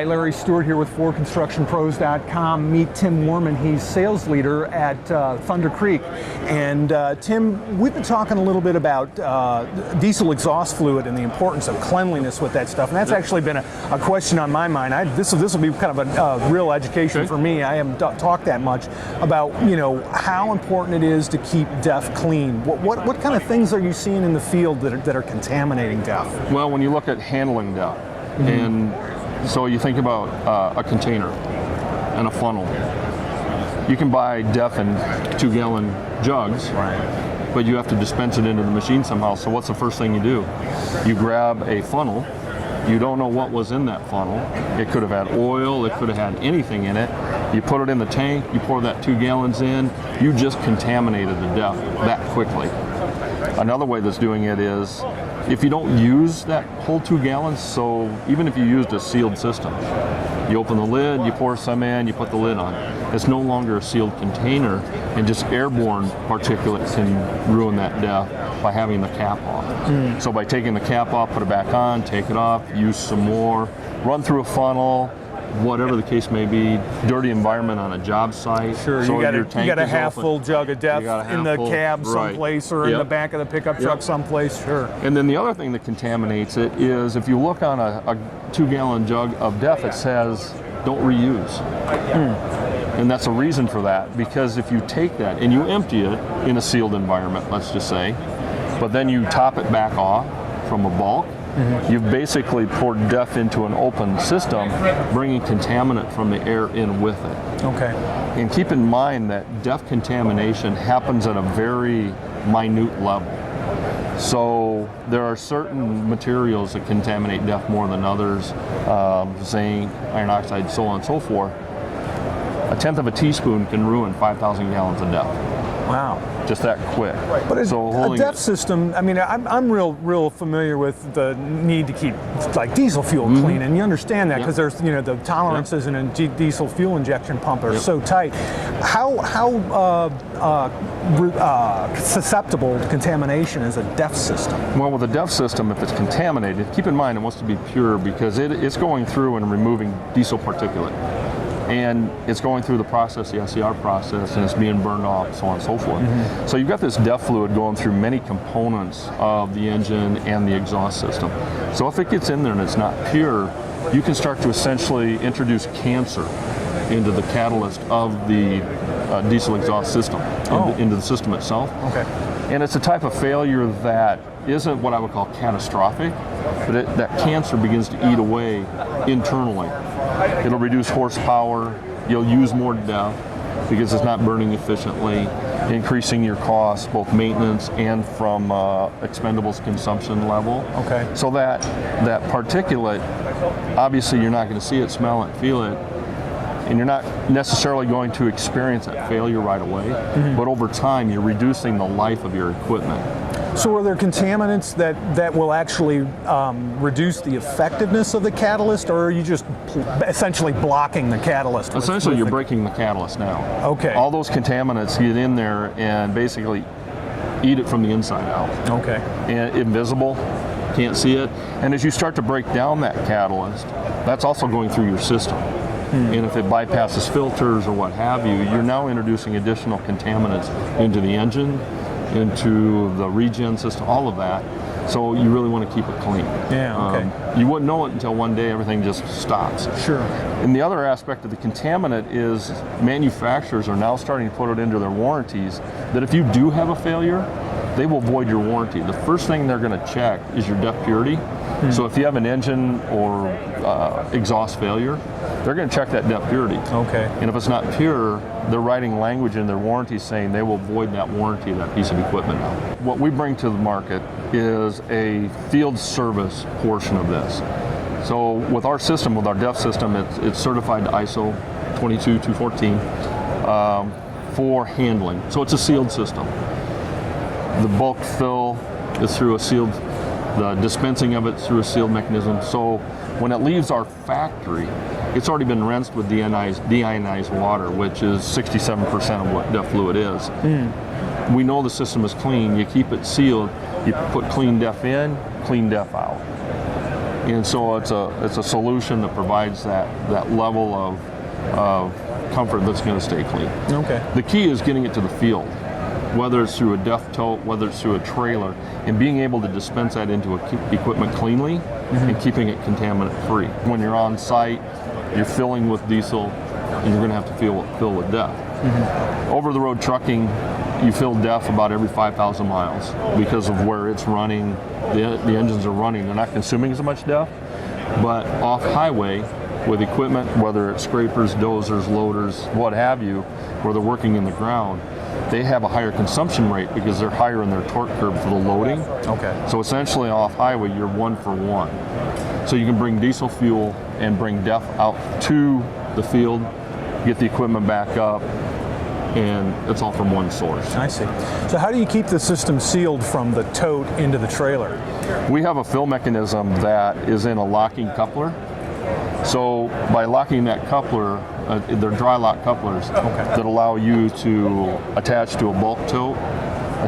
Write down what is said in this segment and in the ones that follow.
Hi, Larry Stewart here with FordConstructionPros.com. Meet Tim Warman. He's sales leader at Thunder Creek. And Tim, we've been talking a little bit about diesel exhaust fluid and the importance of cleanliness with that stuff. And that's actually been a question on my mind. This will be kind of a real education for me. I haven't talked that much about how important it is to keep DEF clean. What kind of things are you seeing in the field that are contaminating DEF? Well, when you look at handling DEF, and so you think about a container and a funnel. You can buy DEF in 2-gallon jugs, but you have to dispense it into the machine somehow. So what's the first thing you do? You grab a funnel. You don't know what was in that funnel. It could have had oil, it could have had anything in it. You put it in the tank, you pour that 2 gallons in, you just contaminated the DEF that quickly. Another way that's doing it is, if you don't use that whole 2 gallons, so even if you used a sealed system, you open the lid, you pour some in, you put the lid on. It's no longer a sealed container, and just airborne particulates can ruin that DEF by having the cap off. So by taking the cap off, put it back on, take it off, use some more, run through a funnel, whatever the case may be, dirty environment on a job site. Sure, so you got a half-full jug of DEF in the cab someplace, or in the back of the pickup truck someplace, sure. And then the other thing that contaminates it is, if you look on a 2-gallon jug of DEF, it says, don't reuse. And that's a reason for that, because if you take that and you empty it in a sealed environment, let's just say, but then you top it back off from a bulk, you've basically poured DEF into an open system, bringing contaminant from the air in with it. Okay. And keep in mind that DEF contamination happens at a very minute level. So there are certain materials that contaminate DEF more than others, zinc, iron oxide, so on and so forth. A tenth of a teaspoon can ruin 5,000 gallons of DEF. Wow. Just that quick. But a DEF system, I mean, I'm real familiar with the need to keep like diesel fuel clean, and you understand that because there's the tolerances in a diesel fuel injection pump are so tight. How susceptible to contamination is a DEF system? Well, with a DEF system, if it's contaminated, keep in mind it wants to be pure, because it's going through and removing diesel particulate. And it's going through the process, the SCR process, and it's being burned off, so on and so forth. So you've got this DEF fluid going through many components of the engine and the exhaust system. So if it gets in there and it's not pure, you can start to essentially introduce cancer into the catalyst of the diesel exhaust system, into the system itself. Okay. And it's a type of failure that isn't what I would call catastrophic, but that cancer begins to eat away internally. It'll reduce horsepower, you'll use more DEF because it's not burning efficiently, increasing your costs, both maintenance and from expendables consumption level. Okay. So that particulate, obviously you're not going to see it, smell it, feel it, and you're not necessarily going to experience that failure right away, but over time you're reducing the life of your equipment. So are there contaminants that will actually reduce the effectiveness of the catalyst, or are you just essentially blocking the catalyst? Essentially, you're breaking the catalyst now. Okay. All those contaminants get in there and basically eat it from the inside out. Okay. And invisible, can't see it. And as you start to break down that catalyst, that's also going through your system. And if it bypasses filters or what have you, you're now introducing additional contaminants into the engine, into the regen system, all of that. So you really want to keep it clean. Yeah, okay. You wouldn't know it until one day everything just stops. Sure. And the other aspect of the contaminant is manufacturers are now starting to put it into their warranties that if you do have a failure, they will void your warranty. The first thing they're going to check is your DEF purity. So if you have an engine or exhaust failure, they're going to check that DEF purity. Okay. And if it's not pure, they're writing language in their warranty saying they will void that warranty of that piece of equipment now. What we bring to the market is a field service portion of this. So with our system, with our DEF system, it's certified to ISO 22214 for handling. So it's a sealed system. The bulk fill is through a sealed, the dispensing of it through a sealed mechanism. So when it leaves our factory, it's already been rinsed with deionized water, which is 67% of what DEF fluid is. We know the system is clean. You keep it sealed. You put clean DEF in, clean DEF out. And so it's a solution that provides that level of comfort that's going to stay clean. Okay. The key is getting it to the field, whether it's through a DEF tote, whether it's through a trailer, and being able to dispense that into equipment cleanly and keeping it contaminant free. When you're on site, you're filling with diesel, and you're going to have to fill with DEF. Over the road trucking, you fill DEF about every 5,000 miles because of where it's running. The engines are running. They're not consuming as much DEF, but off highway with equipment, whether it's scrapers, dozers, loaders, what have you, where they're working in the ground, they have a higher consumption rate because they're higher in their torque curve for the loading. Okay. So essentially off highway, you're 1 for 1. So you can bring diesel fuel and bring DEF out to the field, get the equipment back up, and it's all from one source. I see. So how do you keep the system sealed from the tote into the trailer? We have a fill mechanism that is in a locking coupler. So by locking that coupler, they're dry lock couplers that allow you to attach to a bulk tote,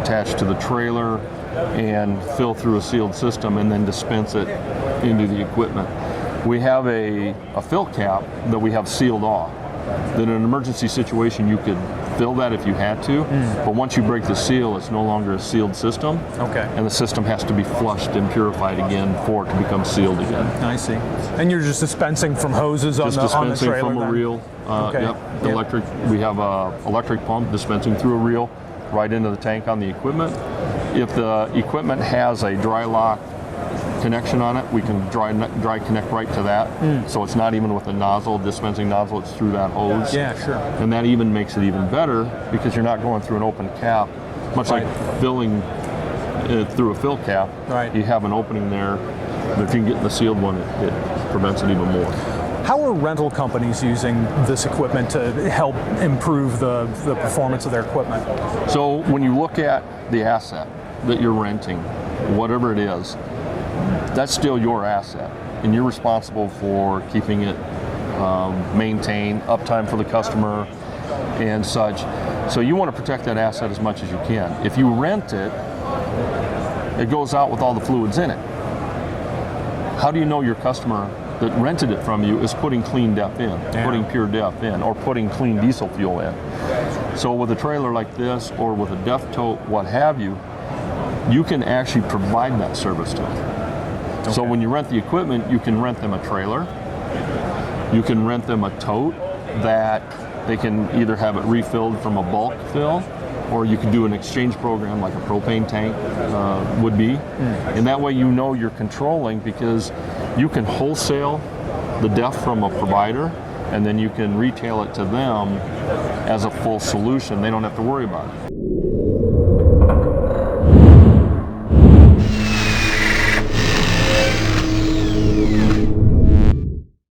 attach to the trailer, and fill through a sealed system and then dispense it into the equipment. We have a fill cap that we have sealed off. That in an emergency situation you could fill that if you had to, but once you break the seal, it's no longer a sealed system. Okay. And the system has to be flushed and purified again for it to become sealed again. I see. And you're just dispensing from hoses on Just the dispensing trailer from a then? reel. Okay. Yep. Yep. Electric. We have a electric pump dispensing through a reel right into the tank on the equipment. If the equipment has a dry lock connection on it, we can dry connect right to that. So it's not even with a nozzle, dispensing nozzle, it's through that hose. Yeah, sure. And that even makes it even better because you're not going through an open cap, much like filling through a fill cap. Right. You have an opening there. But if you can get in the sealed one, it prevents it even more. How are rental companies using this equipment to help improve the performance of their equipment? So when you look at the asset that you're renting, whatever it is, that's still your asset, and you're responsible for keeping it maintained, uptime for the customer, and such. So you want to protect that asset as much as you can. If you rent it, it goes out with all the fluids in it. How do you know your customer that rented it from you is putting clean DEF in, putting pure DEF in, or putting clean diesel fuel in? So with a trailer like this, or with a DEF tote, what have you, you can actually provide that service to them. Okay. So when you rent the equipment, you can rent them a trailer, you can rent them a tote that they can either have it refilled from a bulk fill, or you can do an exchange program like a propane tank would be. And that way you know you're controlling, because you can wholesale the DEF from a provider and then you can retail it to them as a full solution. They don't have to worry about it.